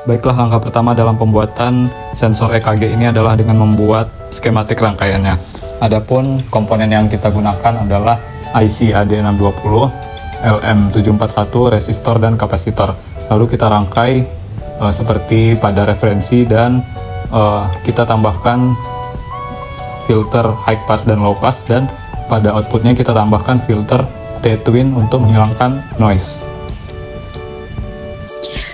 Baiklah, langkah pertama dalam pembuatan sensor EKG ini adalah dengan membuat skematik rangkaiannya. Adapun komponen yang kita gunakan adalah IC AD620, LM741, resistor dan kapasitor. Lalu kita rangkai seperti pada referensi dan kita tambahkan filter high pass dan low pass, dan pada outputnya kita tambahkan filter T-twin untuk menghilangkan noise.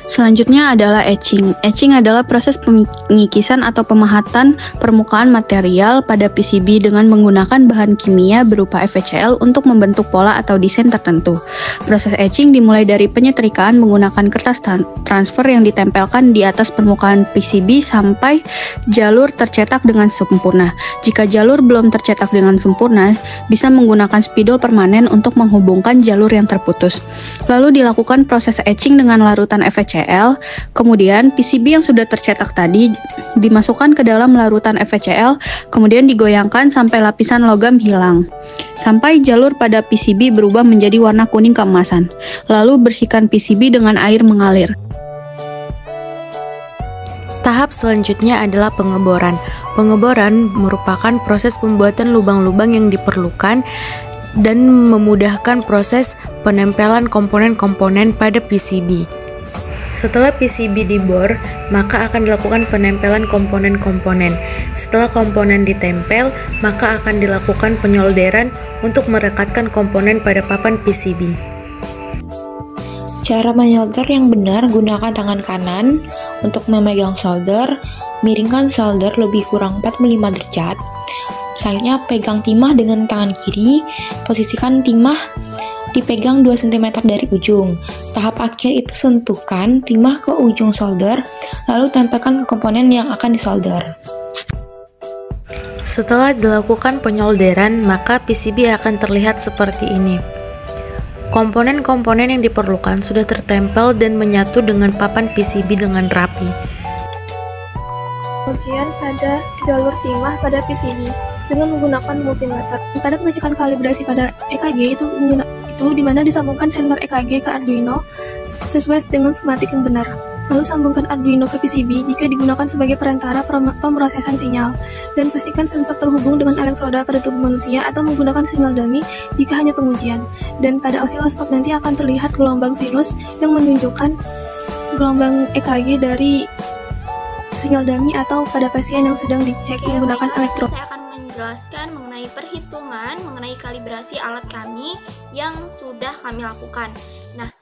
Selanjutnya adalah etching. Etching adalah proses pengikisan atau pemahatan permukaan material pada PCB dengan menggunakan bahan kimia berupa FeCl untuk membentuk pola atau desain tertentu. Proses etching dimulai dari penyetrikaan menggunakan kertas transfer yang ditempelkan di atas permukaan PCB sampai jalur tercetak dengan sempurna. Jika jalur belum tercetak dengan sempurna, bisa menggunakan spidol permanen untuk menghubungkan jalur yang terputus. Lalu dilakukan proses etching dengan larutan FeCl. Kemudian PCB yang sudah tercetak tadi dimasukkan ke dalam larutan FeCl, kemudian digoyangkan sampai lapisan logam hilang, sampai jalur pada PCB berubah menjadi warna kuning keemasan. Lalu bersihkan PCB dengan air mengalir. Tahap selanjutnya adalah pengeboran. Pengeboran merupakan proses pembuatan lubang-lubang yang diperlukan dan memudahkan proses penempelan komponen-komponen pada PCB. Setelah PCB dibor, maka akan dilakukan penempelan komponen-komponen. Setelah komponen ditempel, maka akan dilakukan penyolderan untuk merekatkan komponen pada papan PCB. Cara menyolder yang benar, gunakan tangan kanan untuk memegang solder, miringkan solder lebih kurang 45 derajat. Selanjutnya pegang timah dengan tangan kiri, posisikan timah dipegang 2 cm dari ujung. Tahap akhir itu sentuhkan timah ke ujung solder, lalu tempelkan ke komponen yang akan disolder. Setelah dilakukan penyolderan, maka PCB akan terlihat seperti ini. Komponen-komponen yang diperlukan sudah tertempel dan menyatu dengan papan PCB dengan rapi. Pengujian pada jalur timah pada PCB dengan menggunakan multimeter. Pada pengecekan kalibrasi pada EKG itu di mana disambungkan sensor EKG ke Arduino sesuai dengan skematik yang benar. Lalu sambungkan Arduino ke PCB jika digunakan sebagai perantara pemrosesan sinyal, dan pastikan sensor terhubung dengan elektroda pada tubuh manusia atau menggunakan sinyal dummy jika hanya pengujian. Dan pada osiloskop nanti akan terlihat gelombang sinus yang menunjukkan gelombang EKG dari sinyal dummy atau pada pasien yang sedang dicek menggunakan elektroda. Saya akan menjelaskan mengenai perhitungan, mengenai kalibrasi alat kami yang sudah kami lakukan. Nah,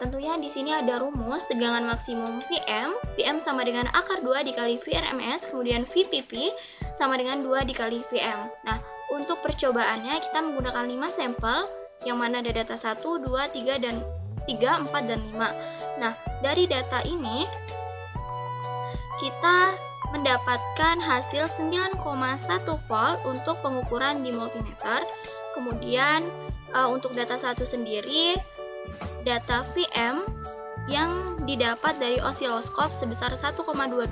tentunya di sini ada rumus tegangan maksimum Vm sama dengan akar 2 dikali Vrms, kemudian Vpp sama dengan 2 dikali Vm. Nah, untuk percobaannya kita menggunakan 5 sampel, yang mana ada data 1, 2, 3, 4, dan 5. Nah, dari data ini kita mendapatkan hasil 9,1 volt untuk pengukuran di multimeter. Kemudian untuk data 1 sendiri, data Vm yang didapat dari osiloskop sebesar 1,22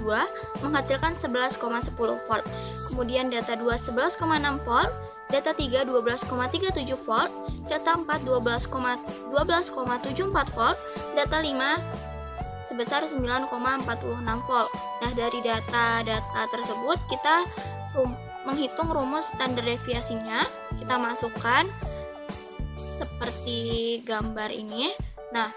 menghasilkan 11,10 volt. Kemudian data 2 11,6 volt, data 3 12,37 volt, data 4 12,74 volt, data 5 sebesar 9,46 volt. Nah, dari data-data tersebut kita menghitung rumus standar deviasinya. Kita masukkan seperti gambar ini. Nah,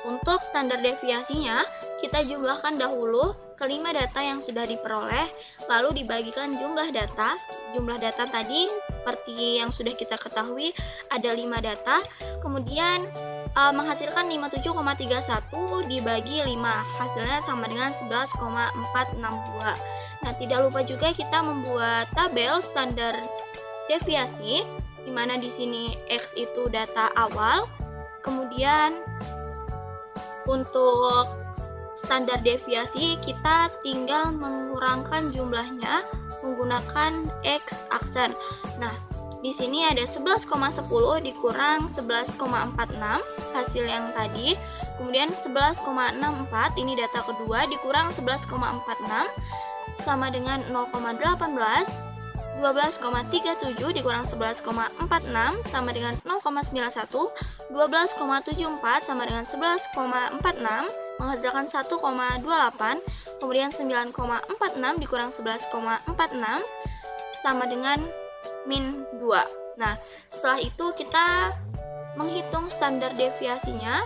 untuk standar deviasinya kita jumlahkan dahulu kelima data yang sudah diperoleh, lalu dibagikan jumlah data. Jumlah data tadi seperti yang sudah kita ketahui ada 5 data, kemudian menghasilkan 57,31 dibagi 5, hasilnya sama dengan 11,462. Nah, tidak lupa juga kita membuat tabel standar deviasi, di mana di sini X itu data awal, kemudian untuk standar deviasi kita tinggal mengurangkan jumlahnya menggunakan X aksen. Nah, di sini ada 11,10 dikurang 11,46 hasil yang tadi. Kemudian 11,64 ini data kedua dikurang 11,46 sama dengan 0,18. 12,37 dikurang 11,46 sama dengan 0,91. 12,74 sama dengan 11,46 menghasilkan 1,28, kemudian 9,46 dikurang 11,46 sama dengan min 2. Nah, setelah itu kita menghitung standar deviasinya.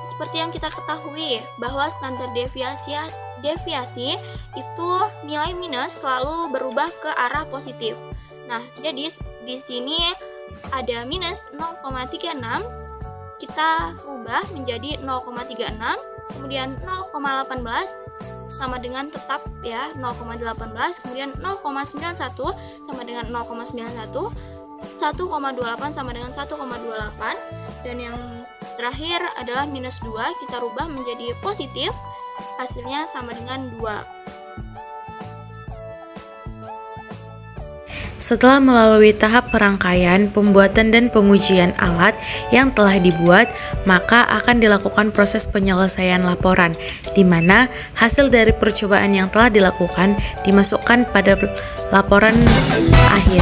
Seperti yang kita ketahui bahwa standar deviasi itu nilai minus selalu berubah ke arah positif. Nah, jadi di sini ada minus 0,36, kita rubah menjadi 0,36, kemudian 0,18 sama dengan tetap ya 0,18, kemudian 0,91 sama dengan 0,91, 1,28 sama dengan 1,28, dan yang terakhir adalah minus 2, kita rubah menjadi positif, hasilnya sama dengan 2. Setelah melalui tahap perangkaian, pembuatan dan pengujian alat yang telah dibuat, maka akan dilakukan proses penyelesaian laporan, di mana hasil dari percobaan yang telah dilakukan dimasukkan pada laporan akhir.